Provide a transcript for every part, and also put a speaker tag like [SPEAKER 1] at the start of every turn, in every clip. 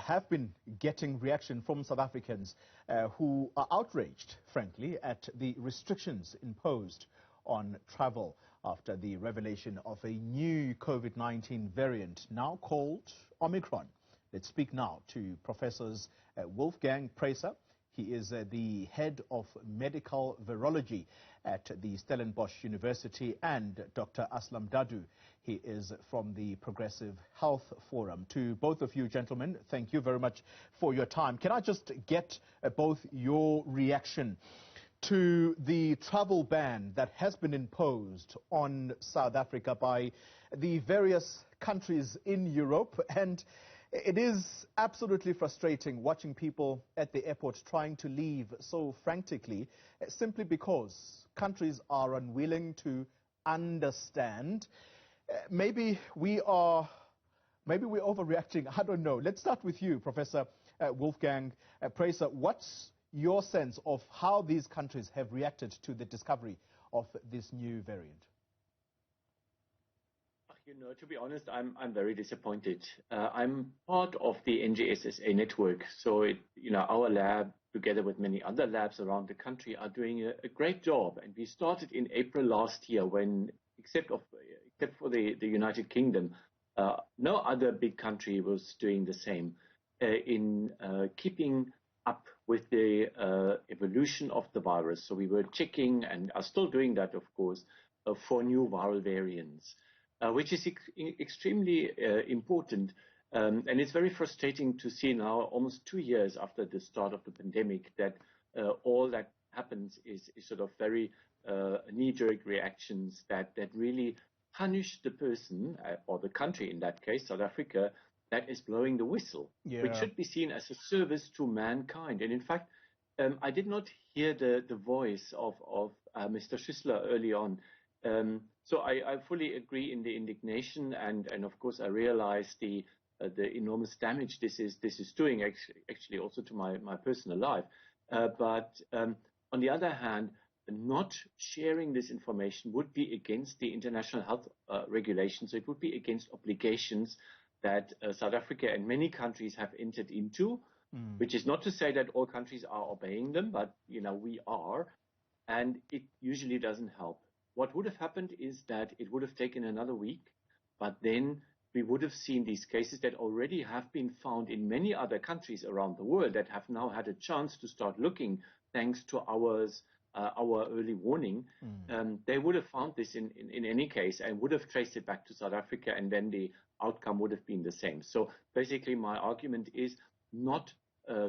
[SPEAKER 1] have been getting reaction from South Africans who are outraged, frankly, at the restrictions imposed on travel after the revelation of a new COVID-19 variant, now called Omicron. Let's speak now to Professors Wolfgang Preiser. He is the head of medical virology at the Stellenbosch University, and Dr. Aslam Dasoo. He is from the Progressive Health Forum. To both of you, gentlemen, thank you very much for your time. Can I just get both your reaction to the travel ban that has been imposed on South Africa by the various countries in Europe? And it is absolutely frustrating watching people at the airport trying to leave so frantically, simply because countries are unwilling to understand. Maybe we're overreacting. I don't know. Let's start with you, Professor Wolfgang Preiser. What's your sense of how these countries have reacted to the discovery of this new variant?
[SPEAKER 2] You know, to be honest, I'm very disappointed. I'm part of the NGSSA network, so our lab, together with many other labs around the country, are doing a great job. And we started in April last year, when, except for the United Kingdom, no other big country was doing the same in keeping up with the evolution of the virus. So we were checking, and are still doing that, of course, for new viral variants. Which is extremely important. And it's very frustrating to see now, almost 2 years after the start of the pandemic, that all that happens is sort of very knee-jerk reactions that really punish the person, or the country in that case, South Africa, that is blowing the whistle, which should be seen as a service to mankind. And in fact, I did not hear the voice of Mr. Schüssler early on. So I fully agree in the indignation, and of course I realize the enormous damage this is doing, actually also to my personal life. But on the other hand, not sharing this information would be against the international health regulations. It would be against obligations that South Africa and many countries have entered into, which is not to say that all countries are obeying them, but we are, and it usually doesn't help. What would have happened is that it would have taken another week, but then we would have seen these cases that already have been found in many other countries around the world that have now had a chance to start looking, thanks to our early warning. They would have found this in any case and would have traced it back to South Africa, and then the outcome would have been the same. So basically my argument is not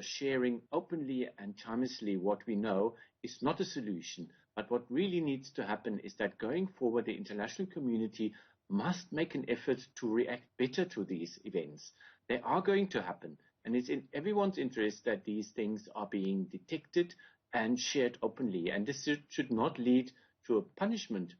[SPEAKER 2] sharing openly and timelessly what we know is not a solution. But what really needs to happen is that going forward, the international community must make an effort to react better to these events. They are going to happen, and it's in everyone's interest that these things are being detected and shared openly. And this should not lead to a punishment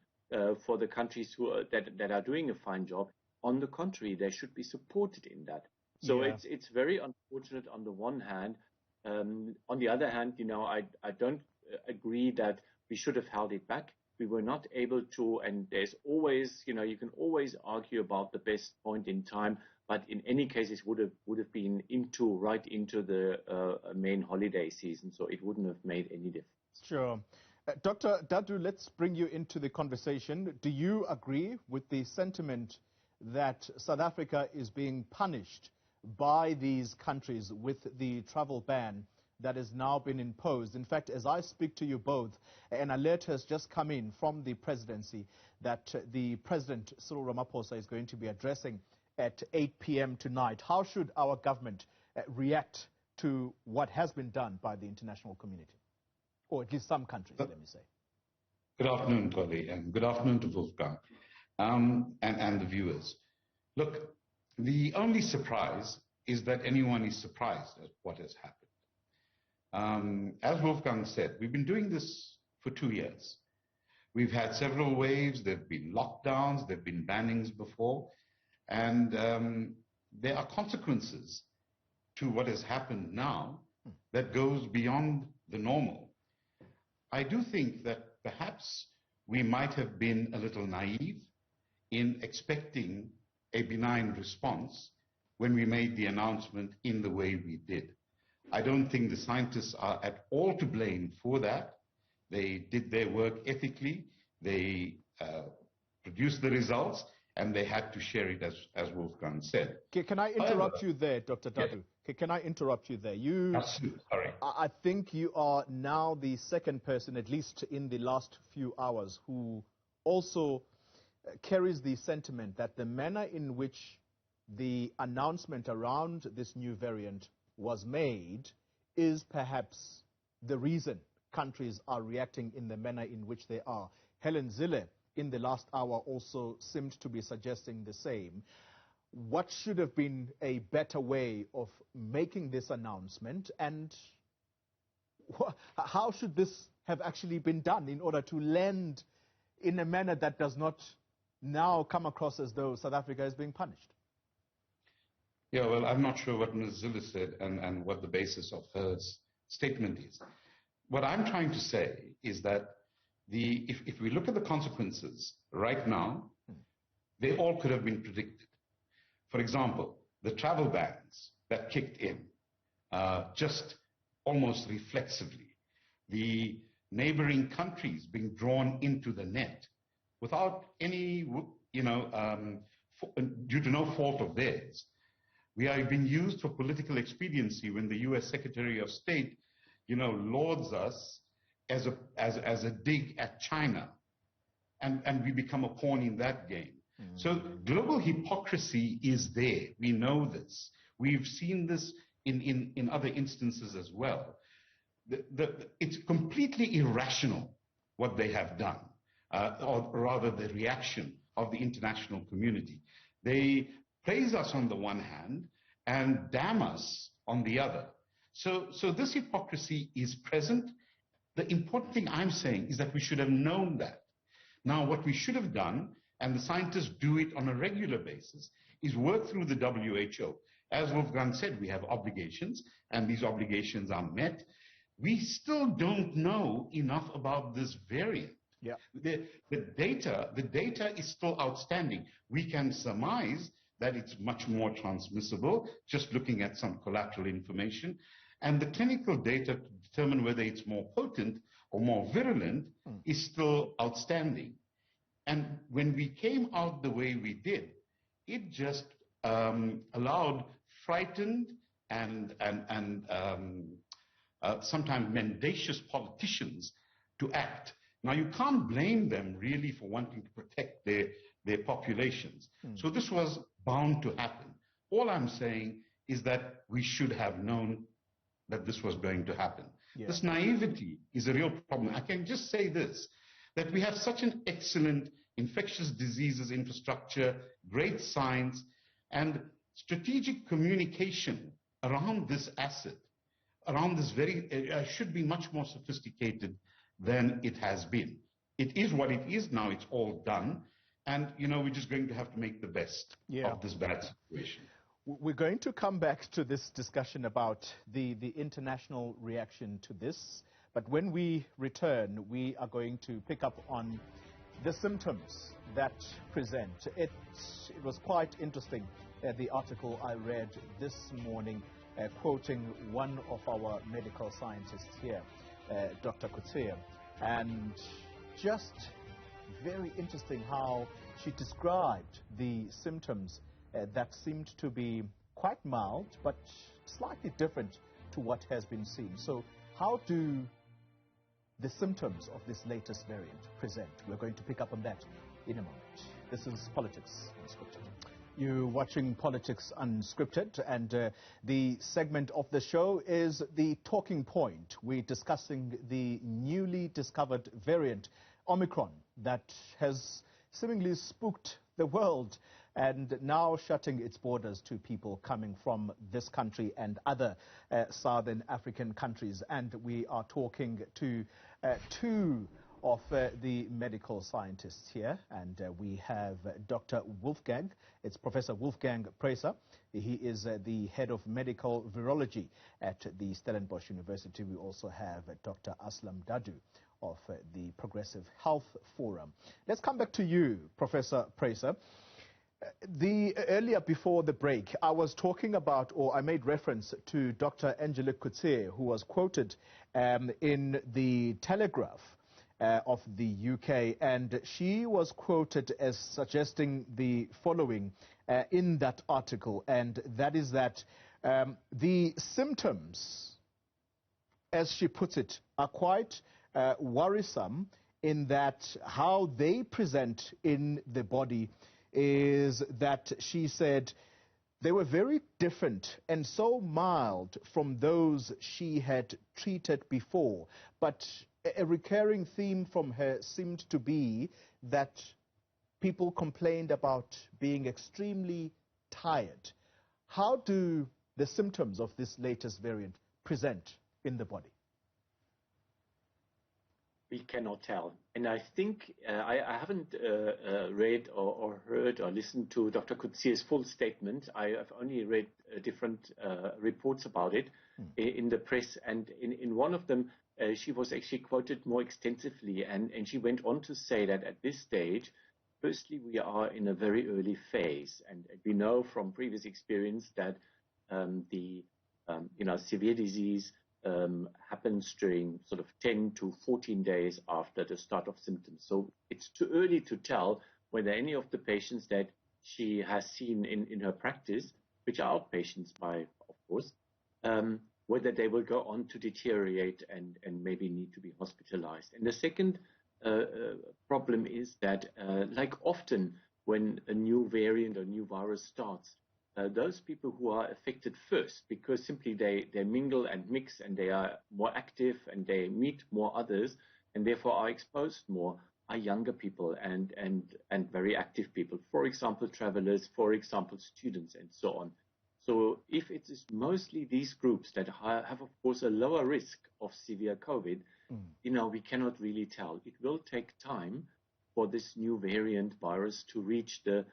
[SPEAKER 2] for the countries that are doing a fine job. On the contrary, they should be supported in that. So it's very unfortunate on the one hand. On the other hand, I don't agree that we should have held it back. We were not able to, and there's always, you can always argue about the best point in time, but in any case, it would have been right into the main holiday season, so it wouldn't have made any difference.
[SPEAKER 1] Sure. Dr. Dasoo, let's bring you into the conversation. Do you agree with the sentiment that South Africa is being punished by these countries with the travel ban that has now been imposed? In fact, as I speak to you both, an alert has just come in from the presidency that the President Cyril Ramaphosa is going to be addressing at 8 p.m. tonight. How should our government react to what has been done by the international community? Or at least some countries, let me say.
[SPEAKER 3] Good afternoon, Collie, and good afternoon to Wolfgang and the viewers. Look, the only surprise is that anyone is surprised at what has happened. As Wolfgang said, we've been doing this for 2 years. We've had several waves, there have been lockdowns, there have been bannings before, and there are consequences to what has happened now that goes beyond the normal. I do think that perhaps we might have been a little naive in expecting a benign response when we made the announcement in the way we did. I don't think the scientists are at all to blame for that. They did their work ethically. They produced the results, and they had to share it, as Wolfgang said.
[SPEAKER 1] Can I interrupt you there, Dr. Dadoo? Yeah. Can I interrupt you there?
[SPEAKER 3] Sorry.
[SPEAKER 1] I think you are now the second person, at least in the last few hours, who also carries the sentiment that the manner in which the announcement around this new variant was made is perhaps the reason countries are reacting in the manner in which they are. Helen Zille, in the last hour, also seemed to be suggesting the same. What should have been a better way of making this announcement, and how should this have actually been done in order to land in a manner that does not now come across as though South Africa is being punished?
[SPEAKER 3] Yeah, well, I'm not sure what Ms. Zille said and what the basis of her statement is. What I'm trying to say is that if we look at the consequences right now, they all could have been predicted. For example, the travel bans that kicked in just almost reflexively, the neighboring countries being drawn into the net without any, due to no fault of theirs. We are being used for political expediency when the U.S. Secretary of State, lauds us as a dig at China, and we become a pawn in that game. So global hypocrisy is there. We know this. We've seen this in other instances as well. It's completely irrational what they have done, or rather the reaction of the international community. They praise us on the one hand and damn us on the other. So this hypocrisy is present. The important thing I'm saying is that we should have known that. Now, what we should have done, and the scientists do it on a regular basis, is work through the WHO. As Wolfgang said, we have obligations, and these obligations are met. We still don't know enough about this variant.
[SPEAKER 1] Yeah.
[SPEAKER 3] The data is still outstanding. We can surmise that it's much more transmissible, just looking at some collateral information. And the clinical data to determine whether it's more potent or more virulent is still outstanding. And when we came out the way we did, it just allowed frightened and sometimes mendacious politicians to act. Now, you can't blame them really for wanting to protect their populations. So this was bound to happen. All I'm saying is that we should have known that this was going to happen. Yeah. This naivety is a real problem. I can just say this, that we have such an excellent infectious diseases infrastructure, great science, and strategic communication around this asset, around this should be much more sophisticated than it has been. It is what it is now. It's all done. And, we're just going to have to make the best of this bad situation.
[SPEAKER 1] We're going to come back to this discussion about the international reaction to this. But when we return, we are going to pick up on the symptoms that present. It was quite interesting, the article I read this morning, quoting one of our medical scientists here, Dr. Kutsia, and just very interesting how she described the symptoms that seemed to be quite mild, but slightly different to what has been seen. So how do the symptoms of this latest variant present? We're going to pick up on that in a moment. This is Politics Unscripted. You're watching Politics Unscripted, and the segment of the show is the talking point. We're discussing the newly discovered variant, Omicron, that has seemingly spooked the world and now shutting its borders to people coming from this country and other southern African countries. And we are talking to two of the medical scientists here, and we have Dr. Wolfgang. It's Professor Wolfgang Preiser. He is the head of medical virology at the Stellenbosch University. We also have Dr. Aslam Dadoo of the Progressive Health Forum. Let's come back to you, Professor Preiser. Earlier before the break, I was talking about, or I made reference to Dr. Angelique Coetzee, who was quoted in the Telegraph of the UK, and she was quoted as suggesting the following in that article, and that is that the symptoms, as she puts it, are quite worrisome in that how they present in the body is that she said they were very different and so mild from those she had treated before. But a recurring theme from her seemed to be that people complained about being extremely tired. How do the symptoms of this latest variant present in the body?
[SPEAKER 2] We cannot tell. And I think I haven't read or heard or listened to Dr. Coetzee's full statement. I have only read different reports about it in the press. And in one of them, she was actually quoted more extensively. And she went on to say that at this stage, firstly, we are in a very early phase. And we know from previous experience that severe disease happens during sort of 10 to 14 days after the start of symptoms. So it's too early to tell whether any of the patients that she has seen in her practice, which are outpatients of course, whether they will go on to deteriorate and maybe need to be hospitalized. And the second problem is that, like often when a new variant or new virus starts, those people who are affected first, because simply they mingle and mix and they are more active and they meet more others and therefore are exposed more, are younger people and very active people. For example, travelers, for example, students and so on. So if it is mostly these groups that have, of course, a lower risk of severe COVID, we cannot really tell. It will take time for this new variant virus to reach the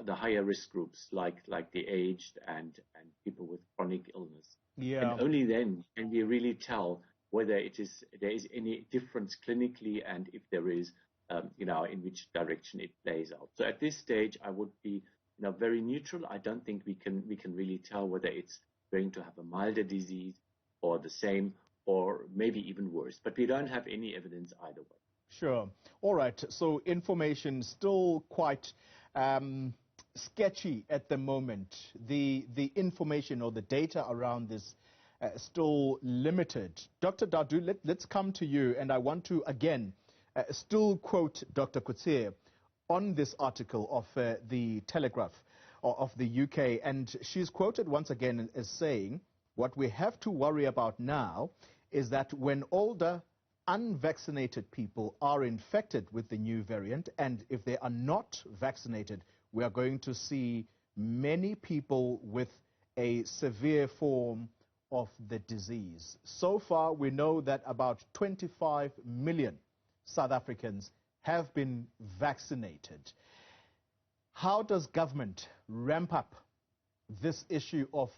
[SPEAKER 2] higher risk groups like the aged and people with chronic illness.
[SPEAKER 1] Yeah.
[SPEAKER 2] And only then can we really tell whether there is any difference clinically, and if there is, in which direction it plays out. So at this stage, I would be very neutral. I don't think we can really tell whether it's going to have a milder disease or the same or maybe even worse. But we don't have any evidence either way.
[SPEAKER 1] Sure. All right. So information still quite sketchy at the moment. The information or the data around this still limited. Dr. Dasoo, let's come to you, and I want to again still quote Dr. Coetzee on this article of the Telegraph of the UK, and she's quoted once again as saying, what we have to worry about now is that when older unvaccinated people are infected with the new variant, and if they are not vaccinated, we are going to see many people with a severe form of the disease. So far, we know that about 25 million South Africans have been vaccinated. How does government ramp up this issue of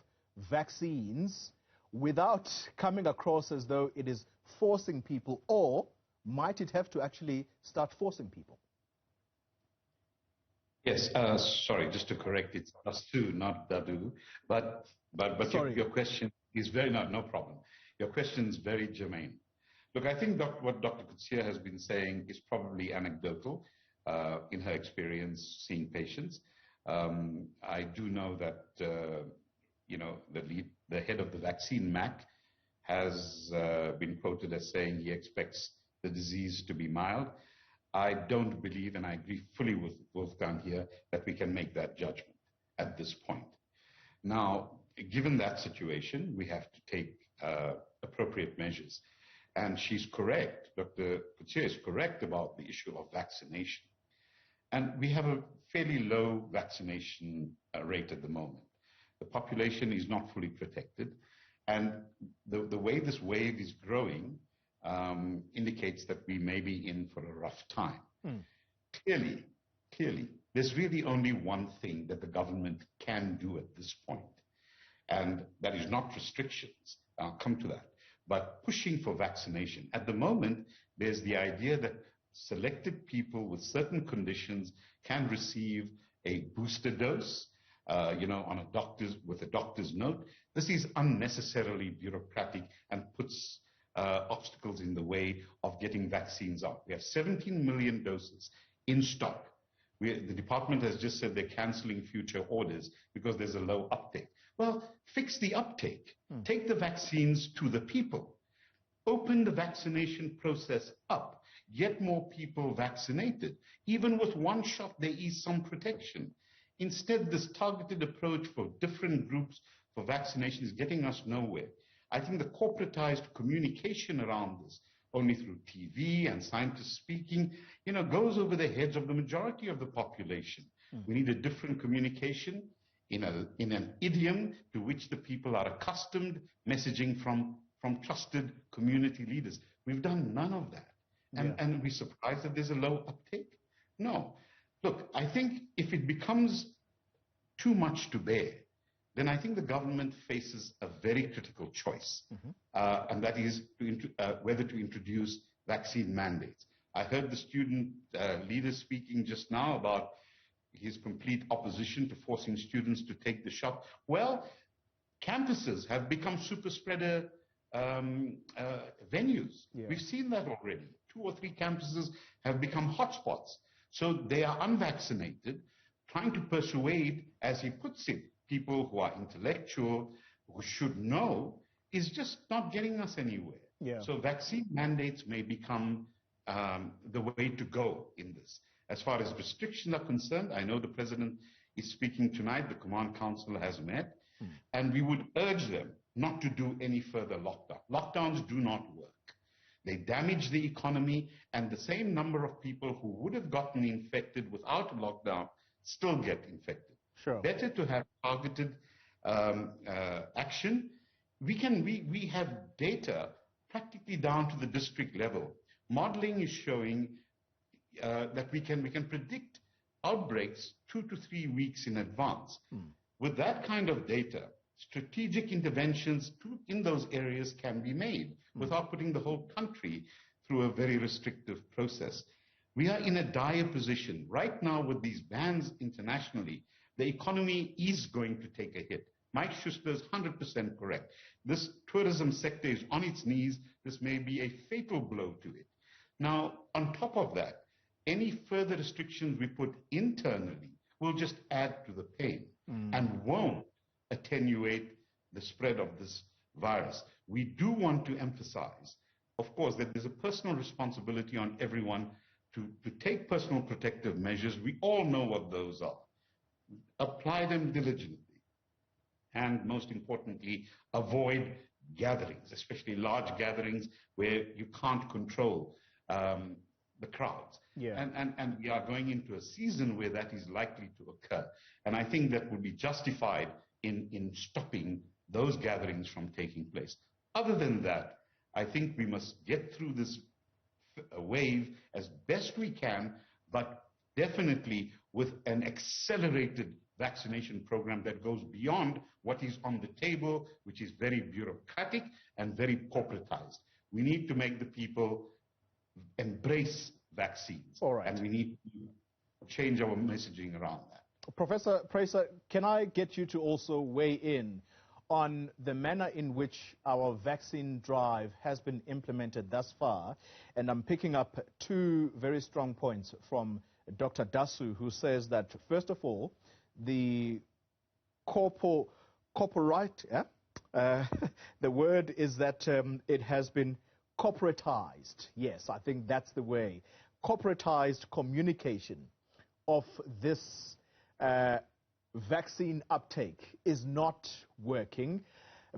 [SPEAKER 1] vaccines without coming across as though it is forcing people, or might it have to actually start forcing people?
[SPEAKER 3] Yes, sorry, just to correct, it's Dasoo, not Dadu. But your question is very, no problem. Your question is very germane. Look, I think what Dr. Coetzee has been saying is probably anecdotal in her experience seeing patients. I do know that, the head of the vaccine MAC has been quoted as saying he expects the disease to be mild. I don't believe, and I agree fully with Wolfgang here, that we can make that judgment at this point. Now, given that situation, we have to take appropriate measures. And she's correct, Dr. Coetzee is correct about the issue of vaccination. And we have a fairly low vaccination rate at the moment. The population is not fully protected. And the way this wave is growing indicates that we may be in for a rough time. Clearly, there's really only one thing that the government can do at this point, and that is not restrictions. I'll come to that, but pushing for vaccination. At the moment, there's the idea that selected people with certain conditions can receive a booster dose, on with a doctor's note. This is unnecessarily bureaucratic and puts obstacles in the way of getting vaccines out. We have 17 million doses in stock. The department has just said they're canceling future orders because there's a low uptake. Well, fix the uptake. Take the vaccines to the people. Open the vaccination process up. Get more people vaccinated. Even with one shot, there is some protection. Instead, this targeted approach for different groups for vaccination is getting us nowhere. I think the corporatized communication around this, only through TV and scientists speaking, goes over the heads of the majority of the population. We need a different communication in an idiom to which the people are accustomed, messaging from trusted community leaders. We've done none of that. And we're surprised that there's a low uptake? No. Look, I think if it becomes too much to bear, then I think the government faces a very critical choice, and that is whether to introduce vaccine mandates. I heard the student leader speaking just now about his complete opposition to forcing students to take the shot. Well, campuses have become super spreader venues. We've seen that already. 2 or 3 campuses have become hotspots. So they are unvaccinated, trying to persuade, as he puts it, people who are intellectual, who should know, is just not getting us anywhere. So vaccine mandates may become the way to go in this. As far as restrictions are concerned, I know the President is speaking tonight, the Command Council has met, and we would urge them not to do any further lockdown. Lockdowns do not work. They damage the economy, and the same number of people who would have gotten infected without a lockdown still get infected. Better to have targeted action. We have data practically down to the district level. Modeling is showing that we can predict outbreaks 2 to 3 weeks in advance. With that kind of data, strategic interventions in those areas can be made without putting the whole country through a very restrictive process. We are in a dire position. Right now with these bans internationally, the economy is going to take a hit. Mike Schuster is 100% correct. This tourism sector is on its knees. This may be a fatal blow to it. Now, on top of that, any further restrictions we put internally will just add to the pain and won't attenuate the spread of this virus. We do want to emphasize, of course, that there's a personal responsibility on everyone to take personal protective measures. We all know what those are. Apply them diligently. And most importantly, avoid gatherings, especially large gatherings where you can't control the crowds. And we are going into a season where that is likely to occur. And I think that would be justified in stopping those gatherings from taking place. Other than that, I think we must get through this wave as best we can, but definitely with an accelerated vaccination program that goes beyond what is on the table, which is very bureaucratic and very corporatized. We need to make the people embrace vaccines. And we need to change our messaging around that.
[SPEAKER 1] Professor Preiser, can I get you to also weigh in on the manner in which our vaccine drive has been implemented thus far? And I'm picking up 2 very strong points from Dr. Dasoo, who says that, first of all, the corporate, the word is that it has been corporatized. Yes, I think that's the way. Corporatized communication of this vaccine uptake is not working.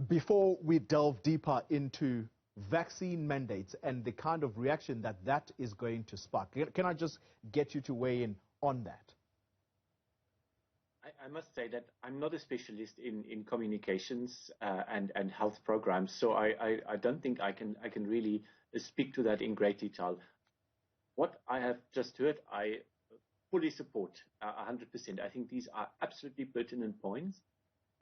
[SPEAKER 1] Before we delve deeper into vaccine mandates and the kind of reaction that is going to spark, can I just get you to weigh in on that?
[SPEAKER 2] I must say that I'm not a specialist in communications and health programs, so I don't think I can really speak to that in great detail. What I have just heard, I fully support 100%. I think these are absolutely pertinent points.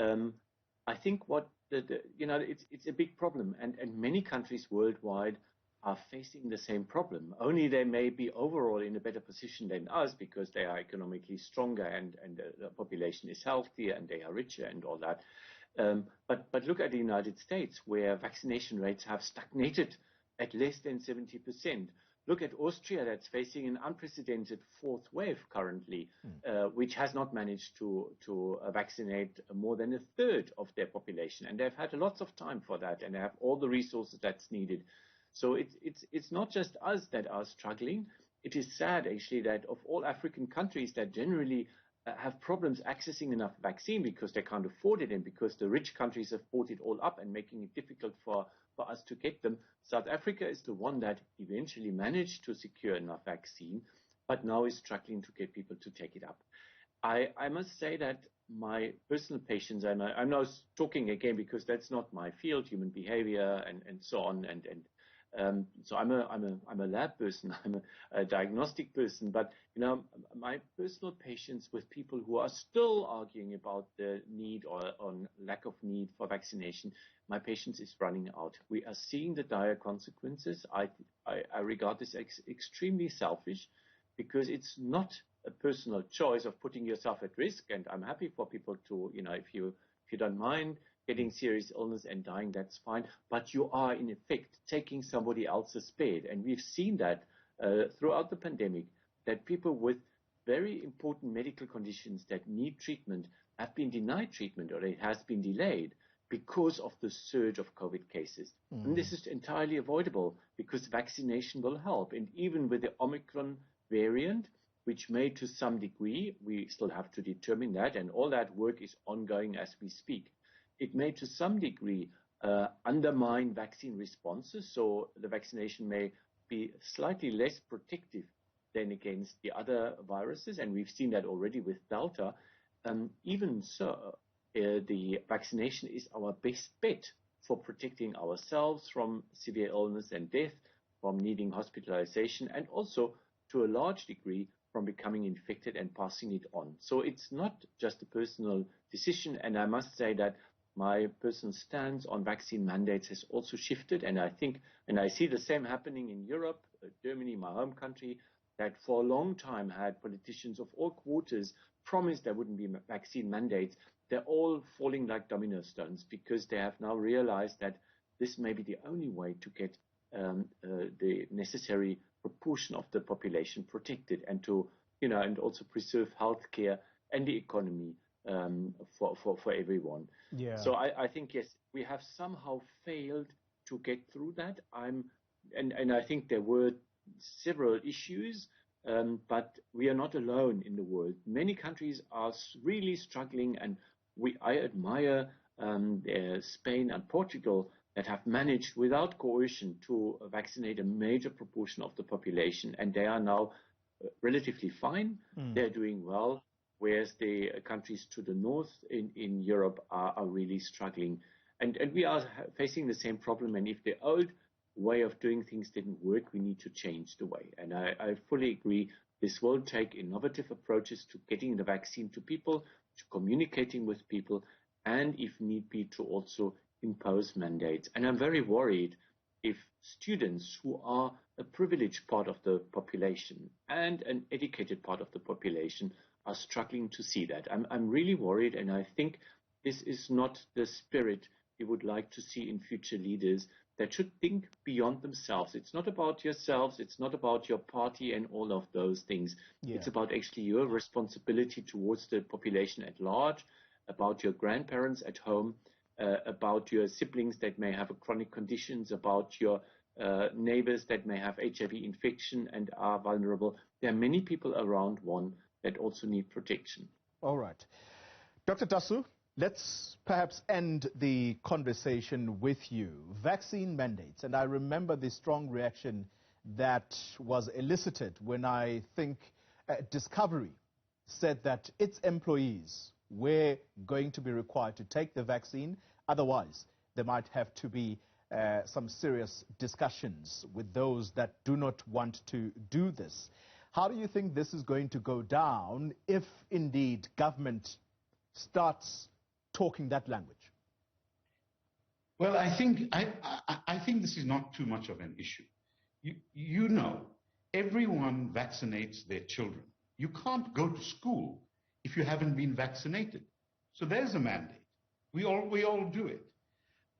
[SPEAKER 2] I think what it's a big problem, and many countries worldwide are facing the same problem. Only they may be overall in a better position than us because they are economically stronger and the population is healthier and they are richer and all that. But look at the United States, where vaccination rates have stagnated at less than 70%. Look at Austria, that's facing an unprecedented fourth wave currently, which has not managed to vaccinate more than a third of their population. And they've had lots of time for that, and they have all the resources that's needed. So it's not just us that are struggling. It is sad, actually, that of all African countries that generally have problems accessing enough vaccine because they can't afford it and because the rich countries have bought it all up and making it difficult for us to get them. South Africa is the one that eventually managed to secure enough vaccine, but now is struggling to get people to take it up. I must say that my personal patients, and I'm now talking again because that's not my field, human behavior and so on, so I'm a lab person, I'm a diagnostic person, but my personal patients with people who are still arguing about the need or on lack of need for vaccination, my patience is running out. We are seeing the dire consequences. I regard this as extremely selfish because it's not a personal choice of putting yourself at risk, and I'm happy for people to, if you don't mind getting serious illness and dying, that's fine. But you are, in effect, taking somebody else's spade. And we've seen that throughout the pandemic, that people with very important medical conditions that need treatment have been denied treatment, or it has been delayed because of the surge of COVID cases. And this is entirely avoidable because vaccination will help. And even with the Omicron variant, which may to some degree, we still have to determine that, and all that work is ongoing as we speak. It may to some degree undermine vaccine responses, so the vaccination may be slightly less protective than against the other viruses, and we've seen that already with Delta. Even so, the vaccination is our best bet for protecting ourselves from severe illness and death, from needing hospitalization, and also to a large degree from becoming infected and passing it on. So it's not just a personal decision, and I must say that my personal stance on vaccine mandates has also shifted, and I think, and I see the same happening in Europe, Germany, my home country, that for a long time had politicians of all quarters promised there wouldn't be vaccine mandates. They're all falling like domino stones because they have now realized that this may be the only way to get the necessary proportion of the population protected and to, and also preserve healthcare and the economy for everyone.
[SPEAKER 1] Yeah.
[SPEAKER 2] So I think, yes, we have somehow failed to get through that. And I think there were several issues, but we are not alone in the world. Many countries are really struggling, and I admire Spain and Portugal that have managed without coercion to vaccinate a major proportion of the population, and they are now relatively fine. They're doing well. Whereas the countries to the north in Europe are really struggling. And we are facing the same problem. And if the old way of doing things didn't work, we need to change the way. And I fully agree. This will take innovative approaches to getting the vaccine to people, to communicating with people, and if need be, to also impose mandates. And I'm very worried if students who are a privileged part of the population and an educated part of the population are struggling to see that. I'm really worried, and I think this is not the spirit we would like to see in future leaders that should think beyond themselves. It's not about yourselves, it's not about your party and all of those things. Yeah. It's about actually your responsibility towards the population at large, about your grandparents at home, about your siblings that may have chronic conditions, about your neighbors that may have HIV infection and are vulnerable. There are many people around one that also need protection.
[SPEAKER 1] All right. Dr. Dasoo, let's perhaps end the conversation with you. Vaccine mandates, and I remember the strong reaction that was elicited when I think Discovery said that its employees were going to be required to take the vaccine. Otherwise, there might have to be some serious discussions with those that do not want to do this. How do you think this is going to go down if indeed government starts talking that language?
[SPEAKER 3] Well, I think this is not too much of an issue. you know, everyone vaccinates their children. You can't go to school if you haven't been vaccinated. So there's a mandate. We all do it.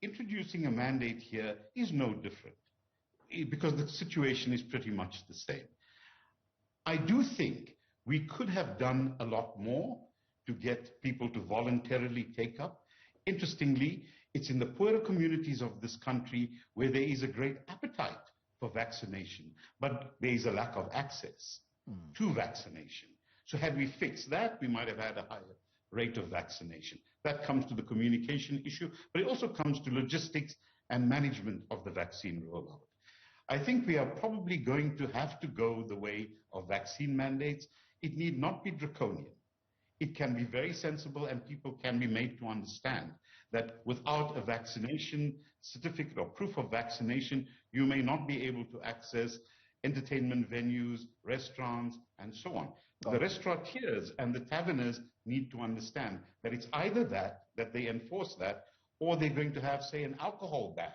[SPEAKER 3] Introducing a mandate here is no different because the situation is pretty much the same. I do think we could have done a lot more to get people to voluntarily take up. Interestingly, it's in the poorer communities of this country where there is a great appetite for vaccination, but there is a lack of access to vaccination. So had we fixed that, we might have had a higher rate of vaccination. That comes to the communication issue, but it also comes to logistics and management of the vaccine rollout. I think we are probably going to have to go the way of vaccine mandates. It need not be draconian. It can be very sensible, and people can be made to understand that without a vaccination certificate or proof of vaccination, you may not be able to access entertainment venues, restaurants, and so on. The restaurateurs and the taverners need to understand that it's either that they enforce that, or they're going to have, say, an alcohol ban,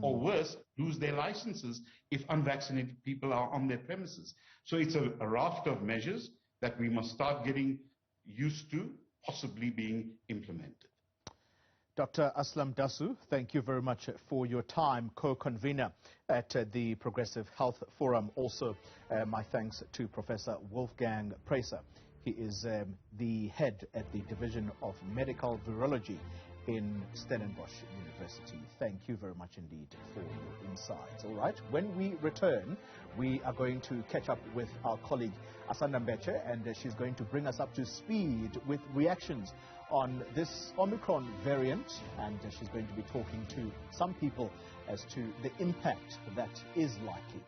[SPEAKER 3] or worse, lose their licenses if unvaccinated people are on their premises. So it's a raft of measures that we must start getting used to, possibly being implemented.
[SPEAKER 1] Dr. Aslam Dasoo, thank you very much for your time, co-convener at the Progressive Health Forum. Also, my thanks to Professor Wolfgang Preiser. He is the head at the Division of Medical Virology in Stellenbosch University. Thank you very much indeed for your insights. All right, when we return, we are going to catch up with our colleague Aslam Beche, and she's going to bring us up to speed with reactions on this Omicron variant, and she's going to be talking to some people as to the impact that is likely.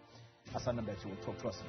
[SPEAKER 1] Aslam Beche will talk to us.